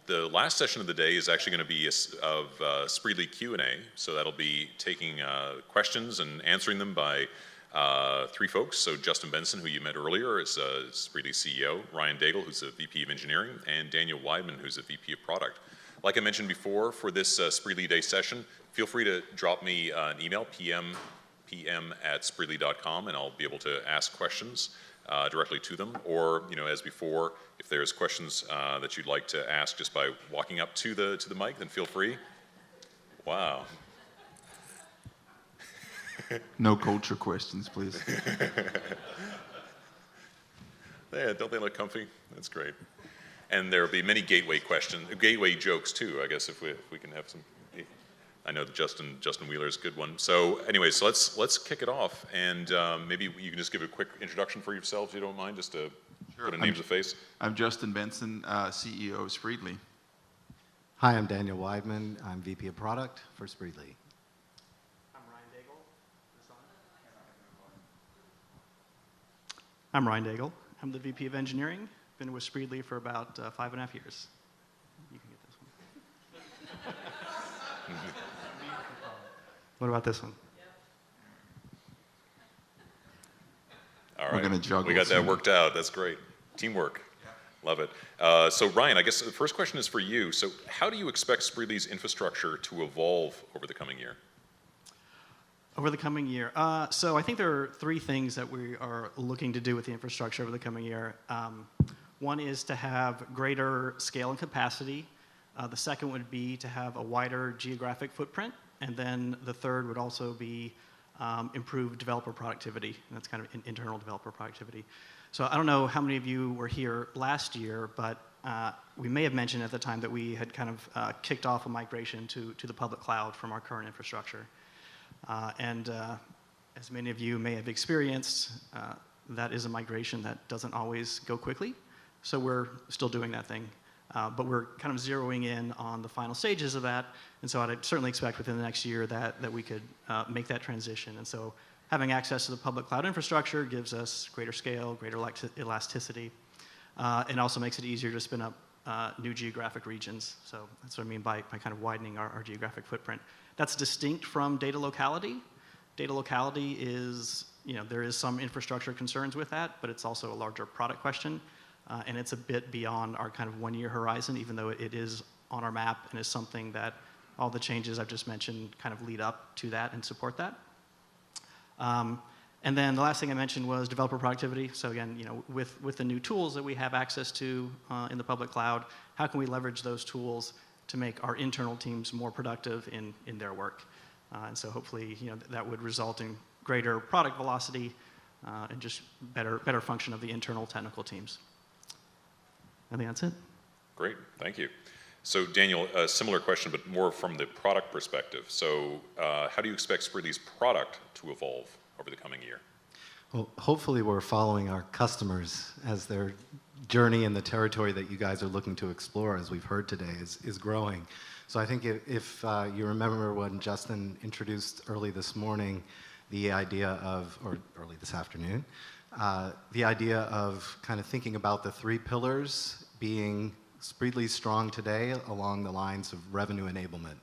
The last session of the day is actually going to be of Spreedly Q&A, so that'll be taking questions and answering them by three folks. So Justin Benson, who you met earlier, is Spreedly CEO, Ryan Daigle, who's the VP of Engineering, and Daniel Weidman, who's the VP of Product. Like I mentioned before, for this Spreedly Day session, feel free to drop me an email, pm@spreedly.com, and I'll be able to ask questions directly to them. Or, as before, if there's questions that you'd like to ask just by walking up to the mic, then feel free. Wow. No culture questions, please. Yeah, don't they look comfy? That's great. And there will be many gateway questions, gateway jokes too, I guess, if we can have some. I know that Justin Wheeler is a good one. So anyway, so let's kick it off, and maybe you can just give a quick introduction for yourselves, if you don't mind, just to put a name to the face. I'm Justin Benson, CEO of Spreedly. Hi, I'm Daniel Weidman. I'm VP of Product for Spreedly. I'm Ryan Daigle. I'm the VP of Engineering. Been with Spreedly for about 5.5 years. You can get this one. What about this one? All right. We're going to juggle. We got that worked out. That's great. Teamwork. Yeah. Love it. So Ryan, I guess the first question is for you. So how do you expect Spreedly's infrastructure to evolve over the coming year? Over the coming year. So I think there are three things that we are looking to do with the infrastructure over the coming year. One is to have greater scale and capacity. The second would be to have a wider geographic footprint. And then the third would also be improved developer productivity. And that's kind of internal developer productivity. So I don't know how many of you were here last year, but we may have mentioned at the time that we had kind of kicked off a migration to the public cloud from our current infrastructure. As many of you may have experienced, that is a migration that doesn't always go quickly. So we're still doing that thing. But we're kind of zeroing in on the final stages of that. And so I'd certainly expect within the next year that we could make that transition. And so having access to the public cloud infrastructure gives us greater scale, greater elasticity, and also makes it easier to spin up new geographic regions. So that's what I mean by kind of widening our geographic footprint. That's distinct from data locality. Data locality is, there is some infrastructure concerns with that, but it's also a larger product question. And it's a bit beyond our kind of 1 year horizon, even though it is on our map and is something that all the changes I've just mentioned kind of lead up to that and support that. And then the last thing I mentioned was developer productivity. So again, with the new tools that we have access to in the public cloud, how can we leverage those tools to make our internal teams more productive in their work? And so hopefully, that would result in greater product velocity and just better function of the internal technical teams. I think that's it. Great, thank you. So Daniel, a similar question, but more from the product perspective. So how do you expect Spreedly's product to evolve over the coming year? Well, hopefully we're following our customers as their journey in the territory that you guys are looking to explore, as we've heard today, is growing. So I think if you remember when Justin introduced early this morning the idea of, or early this afternoon, the idea of kind of thinking about the three pillars being Spreedly strong today along the lines of revenue enablement.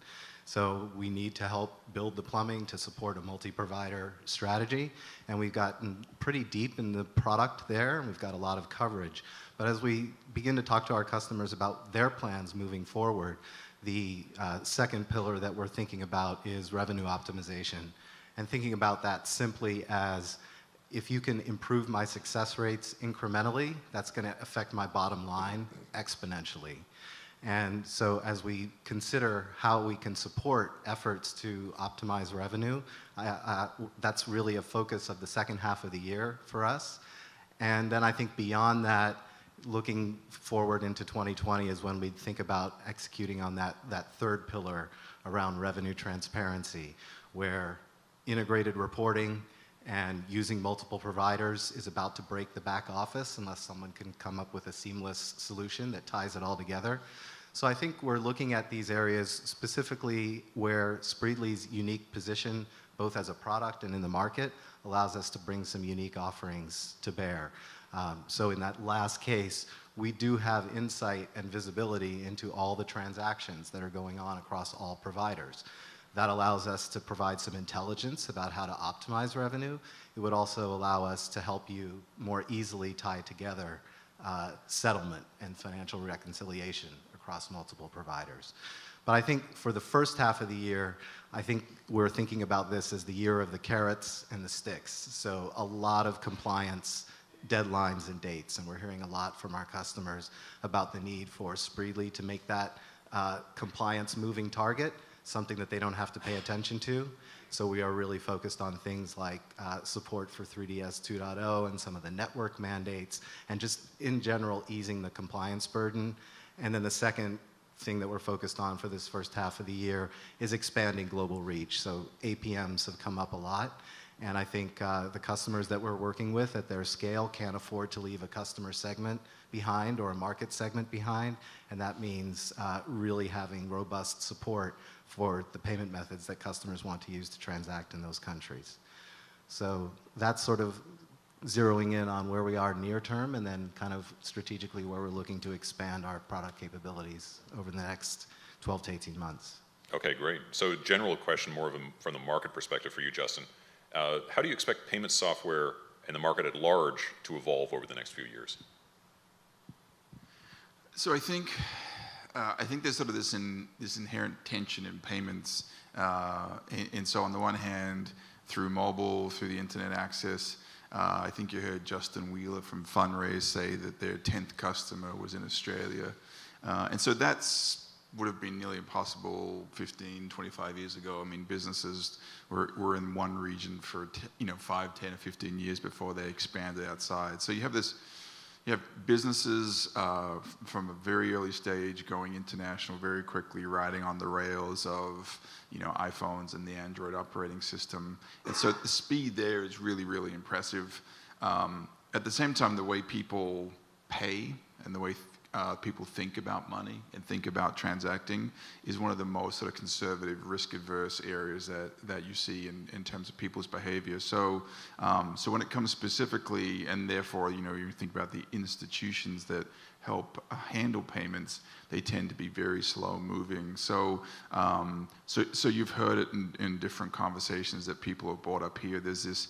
So we need to help build the plumbing to support a multi-provider strategy, and we've gotten pretty deep in the product there, and we've got a lot of coverage. But as we begin to talk to our customers about their plans moving forward, the second pillar that we're thinking about is revenue optimization, and thinking about that simply as, if you can improve my success rates incrementally, that's going to affect my bottom line exponentially. And so as we consider how we can support efforts to optimize revenue, that's really a focus of the second half of the year for us. And then I think beyond that, looking forward into 2020 is when we think about executing on that third pillar around revenue transparency, where integrated reporting and using multiple providers is about to break the back office unless someone can come up with a seamless solution that ties it all together. So I think we're looking at these areas specifically where Spreedly's unique position, both as a product and in the market, allows us to bring some unique offerings to bear. So in that last case, we do have insight and visibility into all the transactions that are going on across all providers. That allows us to provide some intelligence about how to optimize revenue. It would also allow us to help you more easily tie together settlement and financial reconciliation across multiple providers. But I think for the first half of the year, I think we're thinking about this as the year of the carrots and the sticks. So a lot of compliance deadlines and dates, and we're hearing a lot from our customers about the need for Spreedly to make that compliance moving target something that they don't have to pay attention to. So we are really focused on things like support for 3DS 2.0 and some of the network mandates, and just in general easing the compliance burden. And then the second thing that we're focused on for this first half of the year is expanding global reach. So APMs have come up a lot, and I think the customers that we're working with at their scale can't afford to leave a customer segment behind or a market segment behind, and that means really having robust support for the payment methods that customers want to use to transact in those countries. So that's sort of zeroing in on where we are near term, and then kind of strategically where we're looking to expand our product capabilities over the next 12 to 18 months. Okay, great. So general question more from the market perspective for you, Justin. How do you expect payment software and the market at large to evolve over the next few years? So I think there's sort of this inherent tension in payments. And so on the one hand, through mobile, through the internet access, I think you heard Justin Wheeler from Fundraise say that their 10th customer was in Australia. And so that's would have been nearly impossible 15, 25 years ago. I mean, businesses were in one region for 5, 10, or 15 years before they expanded outside. So you have businesses from a very early stage going international very quickly, riding on the rails of iPhones and the Android operating system. And so the speed there is really, really impressive. At the same time, the way people pay and the way people think about money and think about transacting is one of the most sort of conservative, risk-averse areas that you see in terms of people's behavior. So when it comes specifically, and therefore, you think about the institutions that help handle payments, they tend to be very slow-moving. So you've heard it in different conversations that people have brought up here. There's this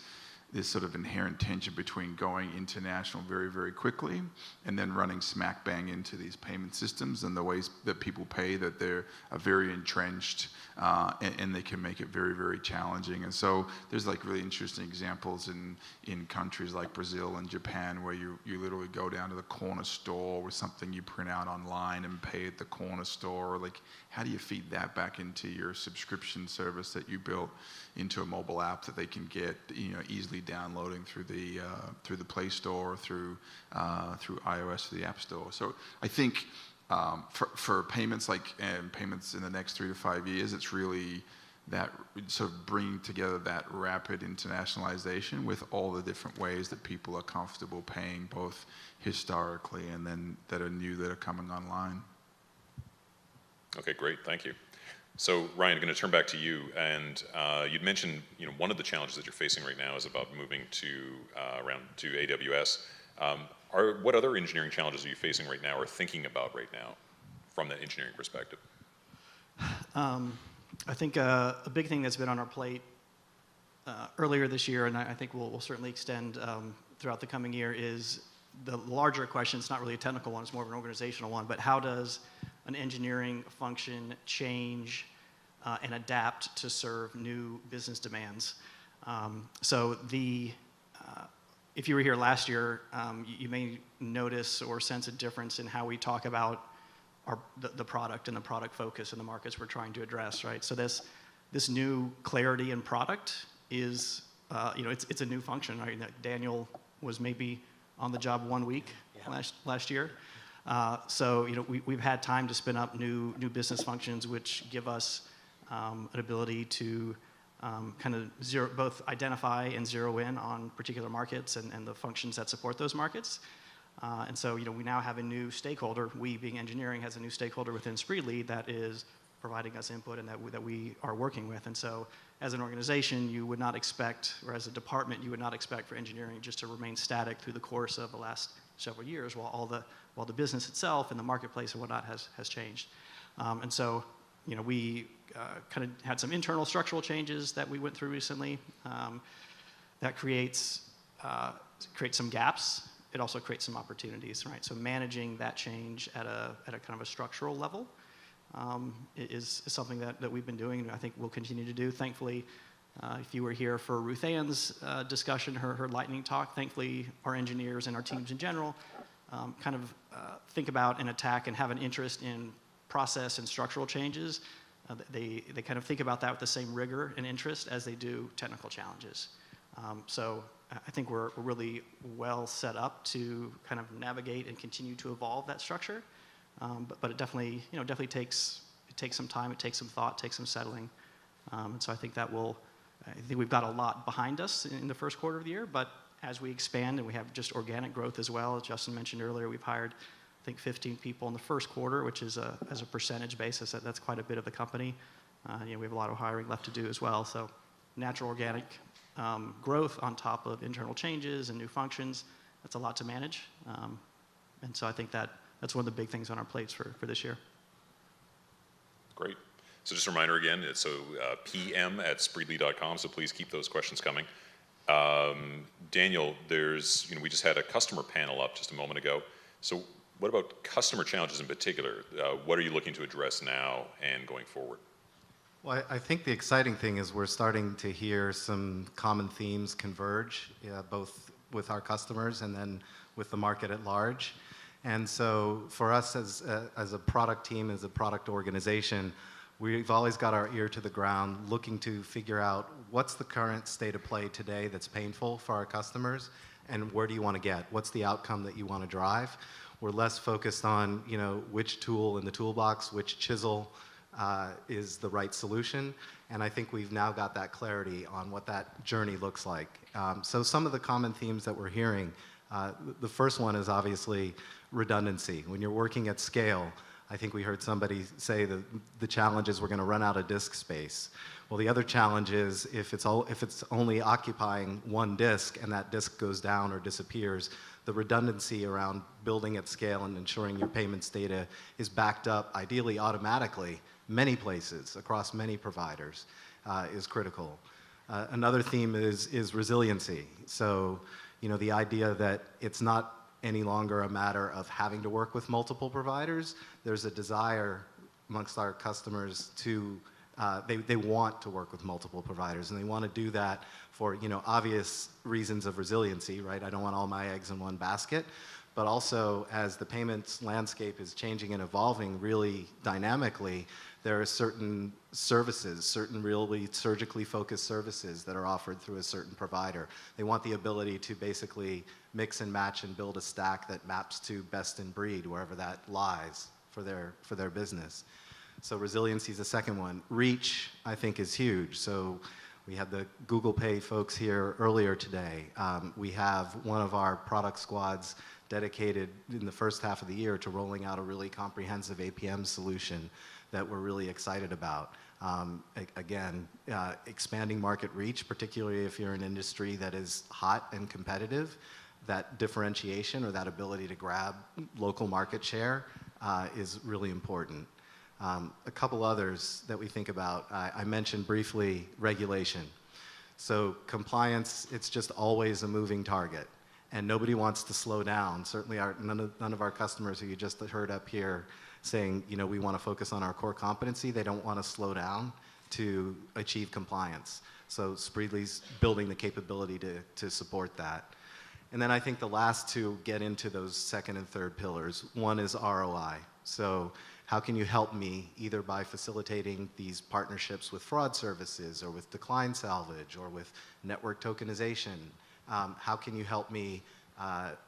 sort of inherent tension between going international very, very quickly and then running smack bang into these payment systems and the ways that people pay, that they're very entrenched and they can make it very, very challenging. And so there's like really interesting examples in countries like Brazil and Japan where you literally go down to the corner store with something you print out online and pay at the corner store. Like, how do you feed that back into your subscription service that you built into a mobile app that they can get easily downloading through the Play Store or through iOS or the App Store? So I think for payments payments in the next 3 to 5 years, it's really that sort of bringing together that rapid internationalization with all the different ways that people are comfortable paying, both historically and then that are new that are coming online. Okay, great, thank you. So Ryan, I'm going to turn back to you, and you'd mentioned one of the challenges that you're facing right now is about moving to AWS. What other engineering challenges are you facing right now or thinking about right now from that engineering perspective? I think a big thing that's been on our plate earlier this year, and I think will certainly extend throughout the coming year, is the larger question. It's not really a technical one, it's more of an organizational one, but how does an engineering function change and adapt to serve new business demands? If you were here last year, you may notice or sense a difference in how we talk about the product and the product focus and the markets we're trying to address, right? So this new clarity in product is, it's a new function, right? Daniel was maybe on the job 1 week last year. So we've had time to spin up new business functions, which give us an ability to kind of both identify and zero in on particular markets and the functions that support those markets. And so we now have a new stakeholder. We, being engineering, has a new stakeholder within Spreedly that is providing us input and that we are working with. And so as an organization, you would not expect, or as a department, you would not expect for engineering just to remain static through the course of the last several years while the business itself and the marketplace and whatnot has changed. And so, we kind of had some internal structural changes that we went through recently that creates some gaps. It also creates some opportunities, right? So managing that change at a kind of a structural level is something that we've been doing and I think we'll continue to do. Thankfully, if you were here for Ruth Ann's discussion, her lightning talk, thankfully our engineers and our teams in general kind of think about and attack and have an interest in process and structural changes. They kind of think about that with the same rigor and interest as they do technical challenges. So I think we're really well set up to kind of navigate and continue to evolve that structure. But it definitely takes some time, it takes some thought, takes some settling. And so I think we've got a lot behind us in the first quarter of the year, but as we expand and we have just organic growth as well, as Justin mentioned earlier, we've hired, I think, 15 people in the first quarter, which is as a percentage basis, that's quite a bit of the company. We have a lot of hiring left to do as well. So natural organic growth on top of internal changes and new functions, that's a lot to manage. And so I think that's one of the big things on our plates for this year. Great. So just a reminder again, it's pm@spreedly.com, so please keep those questions coming. Daniel, we just had a customer panel up just a moment ago. So what about customer challenges in particular? What are you looking to address now and going forward? Well, I think the exciting thing is we're starting to hear some common themes converge, both with our customers and then with the market at large. And so for us as a product team, as a product organization, we've always got our ear to the ground looking to figure out what's the current state of play today that's painful for our customers and where do you want to get? What's the outcome that you want to drive? We're less focused on which tool in the toolbox, which chisel is the right solution. And I think we've now got that clarity on what that journey looks like. So some of the common themes that we're hearing, the first one is obviously redundancy. When you're working at scale, I think we heard somebody say that the challenge is we're going to run out of disk space. Well, the other challenge is if it's only occupying one disk and that disk goes down or disappears, the redundancy around building at scale and ensuring your payments data is backed up, ideally automatically, many places across many providers is critical. Another theme is resiliency. So, the idea that it's not any longer a matter of having to work with multiple providers. There's a desire amongst our customers to, they want to work with multiple providers, and they want to do that for, obvious reasons of resiliency, right? I don't want all my eggs in one basket, but also as the payments landscape is changing and evolving really dynamically, there are certain services, certain really surgically focused services that are offered through a certain provider. They want the ability to basically mix and match and build a stack that maps to best in breed, wherever that lies for their business. So resiliency is the second one. Reach, I think, is huge. So we had the Google Pay folks here earlier today. We have one of our product squads dedicated in the first half of the year to rolling out a really comprehensive APM solution that we're really excited about. Again, expanding market reach, particularly if you're in an industry that is hot and competitive, that differentiation or that ability to grab local market share is really important. A couple others that we think about, I mentioned briefly regulation. So compliance, it's just always a moving target, and nobody wants to slow down. Certainly none of our customers who you just heard up here saying, we want to focus on our core competency, they don't want to slow down to achieve compliance. So Spreedly's building the capability to support that. And then I think the last two get into those second and third pillars. One is ROI. So how can you help me either by facilitating these partnerships with fraud services or with decline salvage or with network tokenization? How can you help me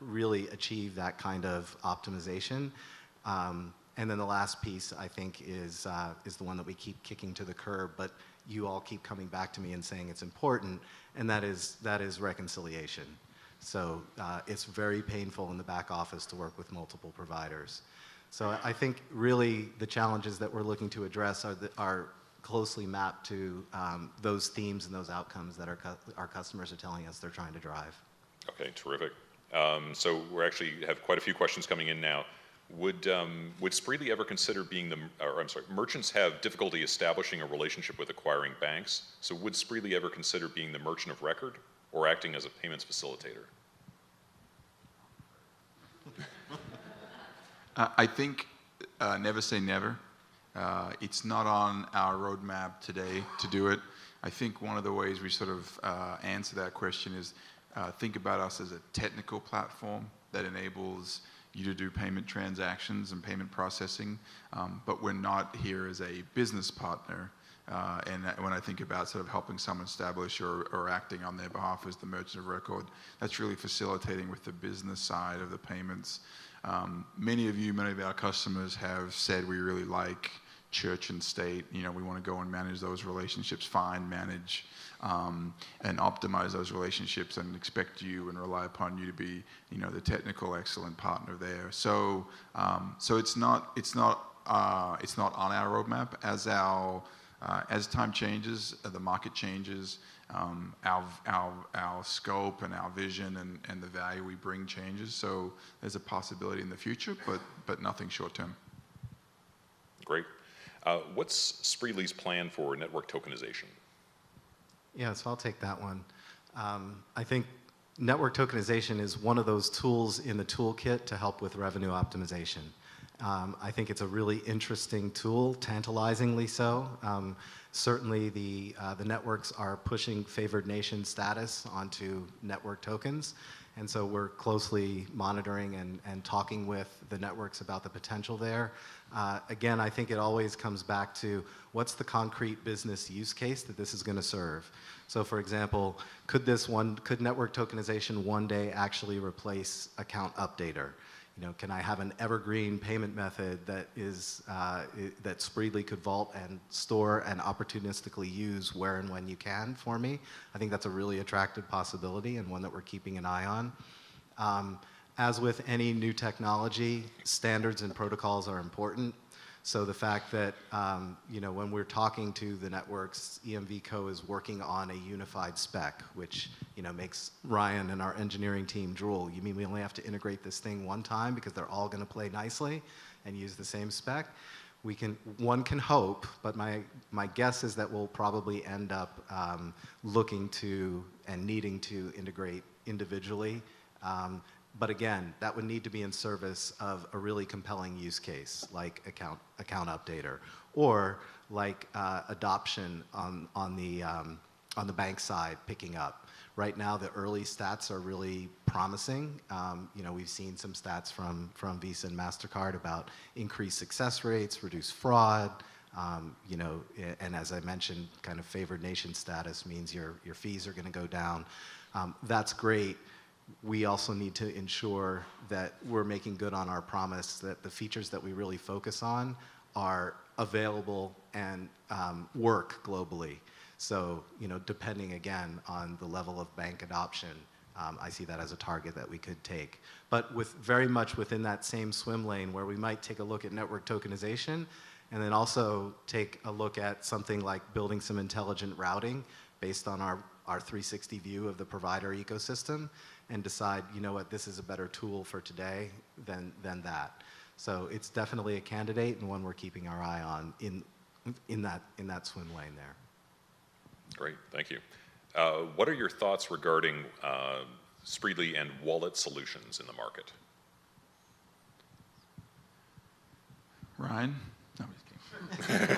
really achieve that kind of optimization? And then the last piece, I think, is the one that we keep kicking to the curb, but you all keep coming back to me and saying it's important, and that is reconciliation. So it's very painful in the back office to work with multiple providers. So I think really the challenges that we're looking to address are closely mapped to those themes and those outcomes that our customers are telling us they're trying to drive. Okay, terrific. So we actually have quite a few questions coming in now. Would Spreedly ever consider being merchants have difficulty establishing a relationship with acquiring banks. So would Spreedly ever consider being the merchant of record or acting as a payments facilitator? I think never say never. It's not on our roadmap today to do it. I think one of the ways we sort of answer that question is think about us as a technical platform that enables you to do payment transactions and payment processing, but we're not here as a business partner. And when I think about sort of helping someone establish or acting on their behalf as the merchant of record, that's really facilitating with the business side of the payments. Many of our customers have said we really like church and state. You know, we want to go and manage those relationships, manage, and optimize those relationships, and expect you and rely upon you to be, you know, the technical excellent partner there. So, it's not on our roadmap. As time changes, the market changes, our scope and our vision and the value we bring changes. So there's a possibility in the future, but nothing short term. Great. What's Spreedly's plan for network tokenization? Yeah, so I'll take that one. I think network tokenization is one of those tools in the toolkit to help with revenue optimization. I think it's a really interesting tool, tantalizingly so. Certainly the networks are pushing favored nation status onto network tokens, and so we're closely monitoring and talking with the networks about the potential there. Again, I think it always comes back to what's the concrete business use case that this is going to serve. So for example, could network tokenization one day actually replace account updater? You know, can I have an evergreen payment method that that Spreedly could vault and store and opportunistically use where and when you can for me? I think that's a really attractive possibility and one that we're keeping an eye on. As with any new technology, standards and protocols are important. So the fact that, you know, when we're talking to the networks, EMV Co is working on a unified spec, which, you know, makes Ryan and our engineering team drool. You mean we only have to integrate this thing one time because they're all going to play nicely and use the same spec? One can hope, but my guess is that we'll probably end up looking to and needing to integrate individually. But again, that would need to be in service of a really compelling use case, like account updater, or like adoption on the bank side picking up. Right now, the early stats are really promising. You know, we've seen some stats from Visa and MasterCard about increased success rates, reduced fraud. You know, and as I mentioned, kind of favored nation status means your fees are going to go down. That's great. We also need to ensure that we're making good on our promise that the features that we really focus on are available and work globally. So, you know, depending again on the level of bank adoption, I see that as a target that we could take. But very much within that same swim lane where we might take a look at network tokenization and then also take a look at something like building some intelligent routing based on our 360 view of the provider ecosystem, and decide, you know what, this is a better tool for today than that. So it's definitely a candidate and one we're keeping our eye on in that swim lane there. Great, thank you. What are your thoughts regarding Spreedly and wallet solutions in the market? Ryan? No, I'm just kidding.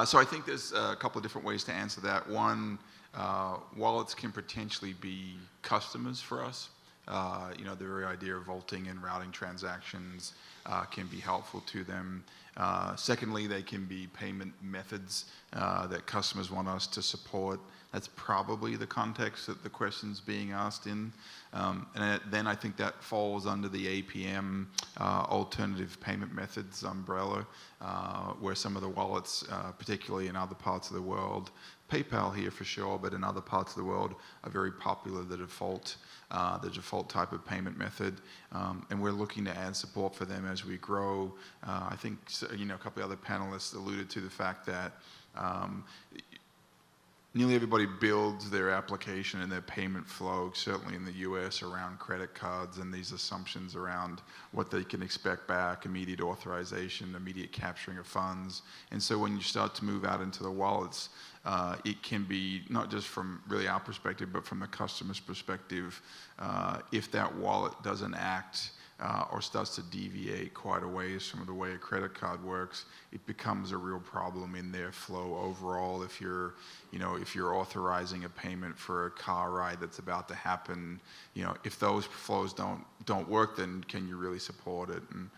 So I think there's a couple of different ways to answer that. One, wallets can potentially be customers for us. You know, the very idea of vaulting and routing transactions can be helpful to them. Secondly, they can be payment methods that customers want us to support. That's probably the context that the question's being asked in. Then I think that falls under the APM, alternative payment methods umbrella, where some of the wallets, particularly in other parts of the world, PayPal here for sure, but in other parts of the world are very popular, the default type of payment method. And we're looking to add support for them as we grow. I think, you know, a couple of other panelists alluded to the fact that nearly everybody builds their application and their payment flow, certainly in the US, around credit cards and these assumptions around what they can expect back, immediate authorization, immediate capturing of funds. And so when you start to move out into the wallets, it can be, not just from really our perspective, but from the customer's perspective, if that wallet doesn't act or starts to deviate quite a ways from the way a credit card works, it becomes a real problem in their flow overall. If you're, you know, if you're authorizing a payment for a car ride that's about to happen, you know, if those flows don't work, then can you really support it? And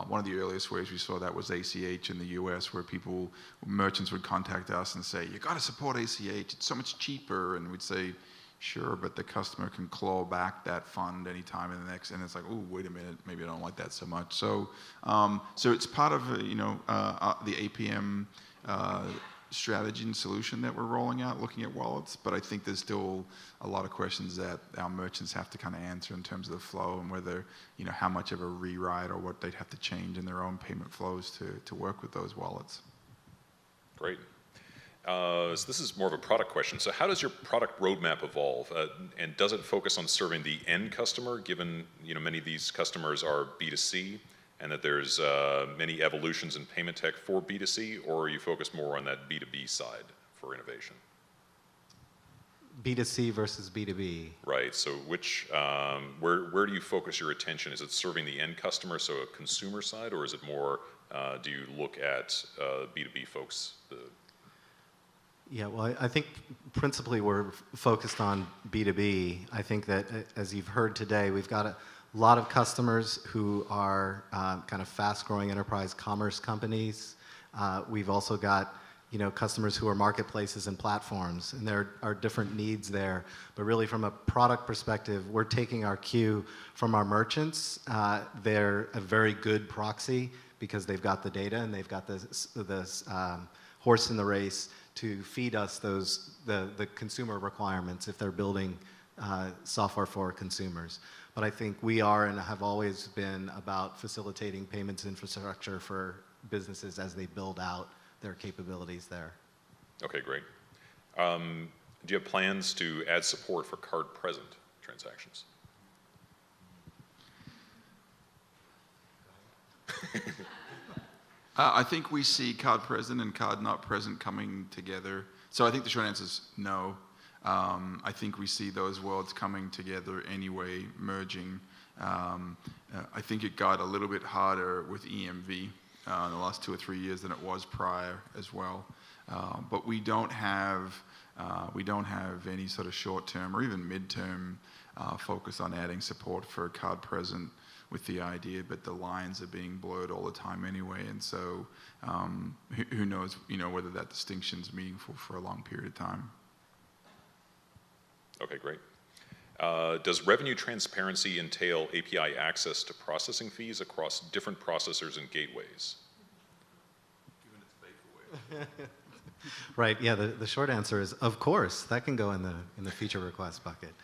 one of the earliest ways we saw that was ACH in the US, where merchants would contact us and say, you got to support ACH, it's so much cheaper, and we'd say, sure, but the customer can claw back that fund anytime in the next, and it's like, oh, wait a minute, maybe I don't like that so much. So, so it's part of the APM strategy and solution that we're rolling out, looking at wallets. But I think there's still a lot of questions that our merchants have to kind of answer in terms of the flow and whether, you know, how much of a rewrite or what they'd have to change in their own payment flows to work with those wallets. Great. So this is more of a product question. So how does your product roadmap evolve, and does it focus on serving the end customer, given, you know, many of these customers are B2C, and that there's many evolutions in payment tech for B2C, or are you focused more on that B2B side for innovation? B2C versus B2B. Right. So which, where do you focus your attention? Is it serving the end customer, so a consumer side, or is it more, do you look at B2B folks? Yeah, well, I think principally we're focused on B2B. I think that, as you've heard today, we've got a lot of customers who are kind of fast-growing enterprise commerce companies. We've also got, you know, customers who are marketplaces and platforms, and there are different needs there. But really, from a product perspective, we're taking our cue from our merchants. They're a very good proxy because they've got the data and they've got this horse in the race to feed us the consumer requirements if they're building software for consumers. But I think we are and have always been about facilitating payments infrastructure for businesses as they build out their capabilities there. Okay, great. Do you have plans to add support for card-present transactions? I think we see card present and card not present coming together. So I think the short answer is no. I think we see those worlds coming together anyway, merging. I think it got a little bit harder with EMV in the last 2 or 3 years than it was prior as well. But we don't have any sort of short-term or even mid-term focus on adding support for card present with the idea, but the lines are being blurred all the time anyway, and so who knows, you know, whether that distinction is meaningful for a long period of time. Okay, great. Does revenue transparency entail API access to processing fees across different processors and gateways? Giving its faith away. Right. Yeah. The short answer is, of course, that can go in the feature request bucket.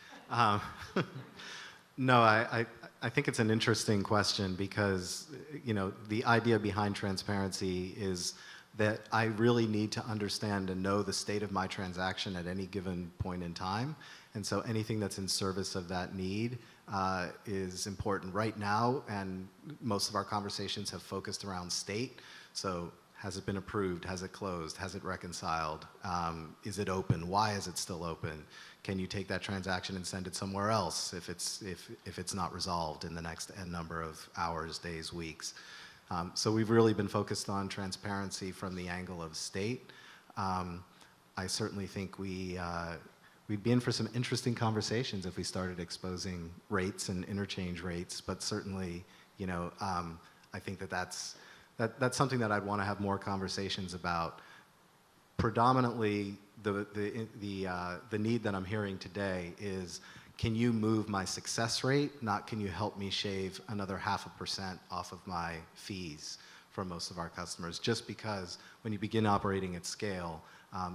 No, I think it's an interesting question because, you know, the idea behind transparency is that I really need to understand and know the state of my transaction at any given point in time. And so anything that's in service of that need is important right now, and most of our conversations have focused around state. So has it been approved? Has it closed? Has it reconciled? Is it open? Why is it still open? Can you take that transaction and send it somewhere else if it's not resolved in the next number of hours, days, weeks? So we've really been focused on transparency from the angle of state. I certainly think we'd be in for some interesting conversations if we started exposing rates and interchange rates. But certainly, you know, I think that's something that I'd want to have more conversations about. predominantly the need that I'm hearing today is, can you move my success rate, not can you help me shave another 0.5% off of my fees for most of our customers, just because when you begin operating at scale,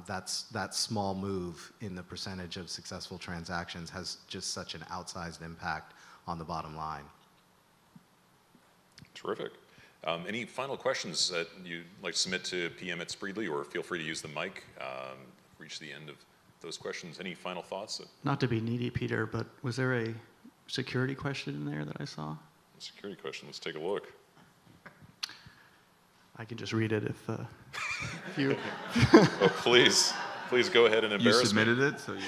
that small move in the percentage of successful transactions has just such an outsized impact on the bottom line. Terrific. Any final questions that you'd like to submit to PM at Spreedly, or feel free to use the mic? Reach the end of those questions. Any final thoughts? Not to be needy, Peter, but was there a security question in there that I saw? Security question. Let's take a look. I can just read it if you. Oh, please go ahead and embarrass You submitted me. it, so you.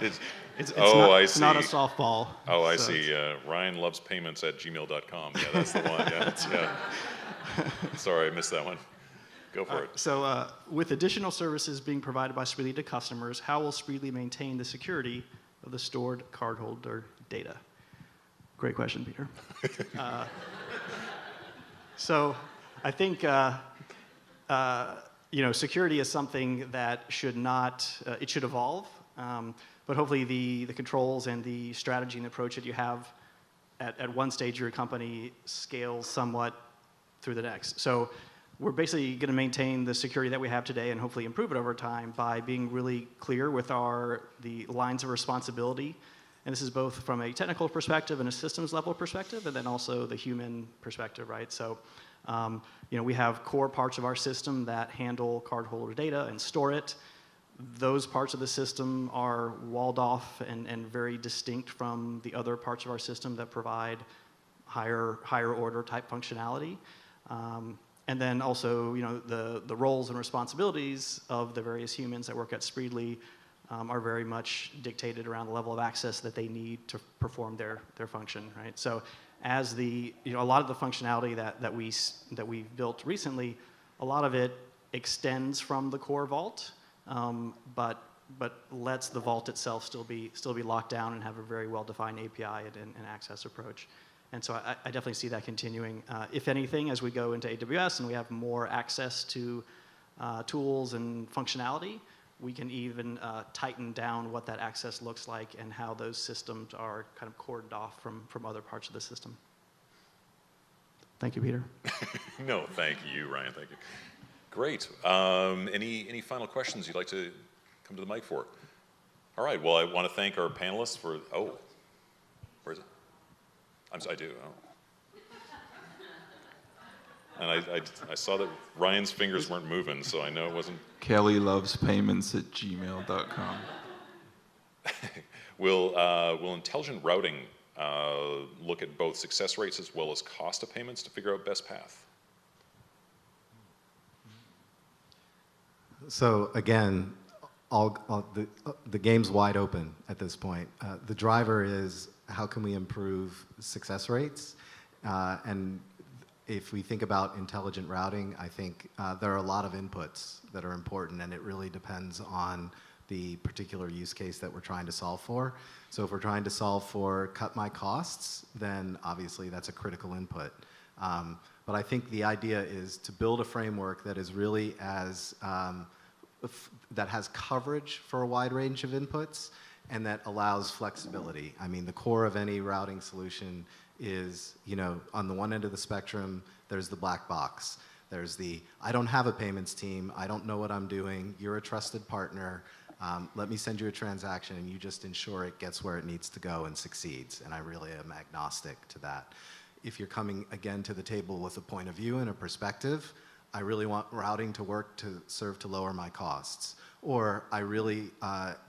It's, It's I it's not a see. softball. Oh, I so see. Ryan loves payments at gmail.com. Yeah, that's the one. Yeah. Sorry, I missed that one. Go for it. So with additional services being provided by Spreedly to customers, how will Spreedly maintain the security of the stored cardholder data? Great question, Peter. So I think security is something that should not, it should evolve, but hopefully the controls and the strategy and approach that you have at one stage of your company scales somewhat through the next. So we're basically going to maintain the security that we have today and hopefully improve it over time by being really clear with the lines of responsibility. And this is both from a technical perspective and a systems level perspective, and then also the human perspective, right? So, we have core parts of our system that handle cardholder data and store it. Those parts of the system are walled off and very distinct from the other parts of our system that provide higher order type functionality. And then also, the roles and responsibilities of the various humans that work at Spreedly are very much dictated around the level of access that they need to perform their function, right? So as a lot of the functionality that we've built recently, a lot of it extends from the core vault, but lets the vault itself still be locked down and have a very well-defined API and access approach. And so I definitely see that continuing. If anything, as we go into AWS and we have more access to tools and functionality, we can even tighten down what that access looks like and how those systems are kind of cordoned off from other parts of the system. Thank you, Peter. No, thank you, Ryan. Thank you. Great. Any final questions you'd like to come to the mic for? All right. Well, I want to thank our panelists for. Oh, where is it? I do. Oh. And I saw that Ryan's fingers weren't moving, so I know it wasn't. Kelly loves payments at gmail.com. Will intelligent routing look at both success rates as well as cost of payments to figure out best path? So again, the game's wide open at this point. The driver is how can we improve success rates? And if we think about intelligent routing, I think there are a lot of inputs that are important, and it really depends on the particular use case that we're trying to solve for. So if we're trying to solve for cut my costs, then obviously that's a critical input. But I think the idea is to build a framework that is really that has coverage for a wide range of inputs and that allows flexibility. I mean, the core of any routing solution is, on the one end of the spectrum, there's the black box. There's I don't have a payments team, I don't know what I'm doing, you're a trusted partner, let me send you a transaction and you just ensure it gets where it needs to go and succeeds. And I really am agnostic to that. If you're coming again to the table with a point of view and a perspective, I really want routing to work to serve to lower my costs. Or I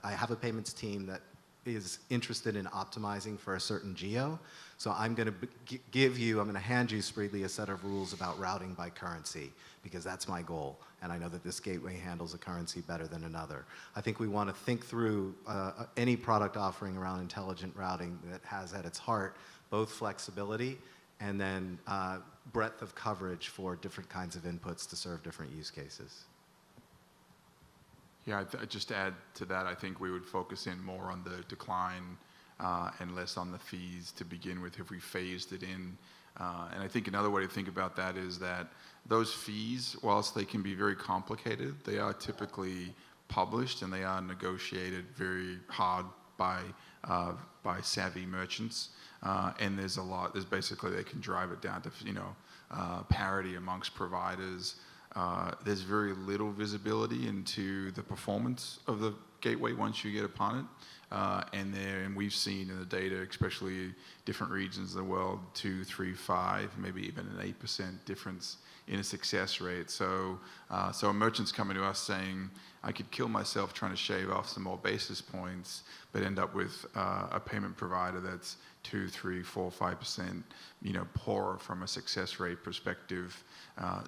have a payments team that is interested in optimizing for a certain geo. So I'm going to hand you, Spreedly, a set of rules about routing by currency, because that's my goal. And I know that this gateway handles a currency better than another. I think we want to think through any product offering around intelligent routing that has at its heart both flexibility and then breadth of coverage for different kinds of inputs to serve different use cases. Yeah, just to add to that, I think we would focus in more on the decline and less on the fees to begin with. If we phased it in And I think another way to think about that is that those fees, whilst they can be very complicated, they are typically published and they are negotiated very hard by savvy merchants. And there's basically, they can drive it down to, parity amongst providers. There's very little visibility into the performance of the gateway once you get upon it. And we've seen in the data, especially different regions of the world, 2, 3, 5, maybe even an 8% difference in a success rate. So a merchant's coming to us saying, I could kill myself trying to shave off some more basis points, but end up with a payment provider that's 2, 3, 4, 5%, poorer from a success rate perspective.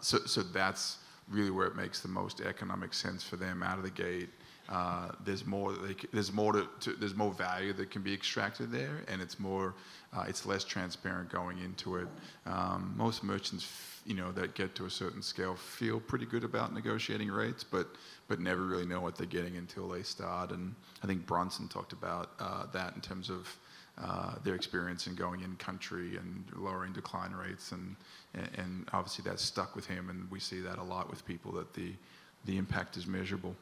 So that's really where it makes the most economic sense for them out of the gate. There's more value that can be extracted there, and it's less transparent going into it. Most merchants, that get to a certain scale feel pretty good about negotiating rates, but never really know what they're getting until they start. And I think Bronson talked about that in terms of their experience in going in country and lowering decline rates, and obviously that's stuck with him, and we see that a lot with people, that the impact is measurable.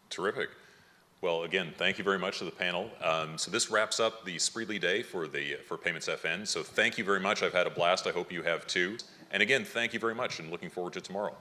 Terrific. Well, again, thank you very much to the panel. So this wraps up the Spreedly Day for Paymentsfn. So thank you very much. I've had a blast. I hope you have too. And again, thank you very much, and looking forward to tomorrow.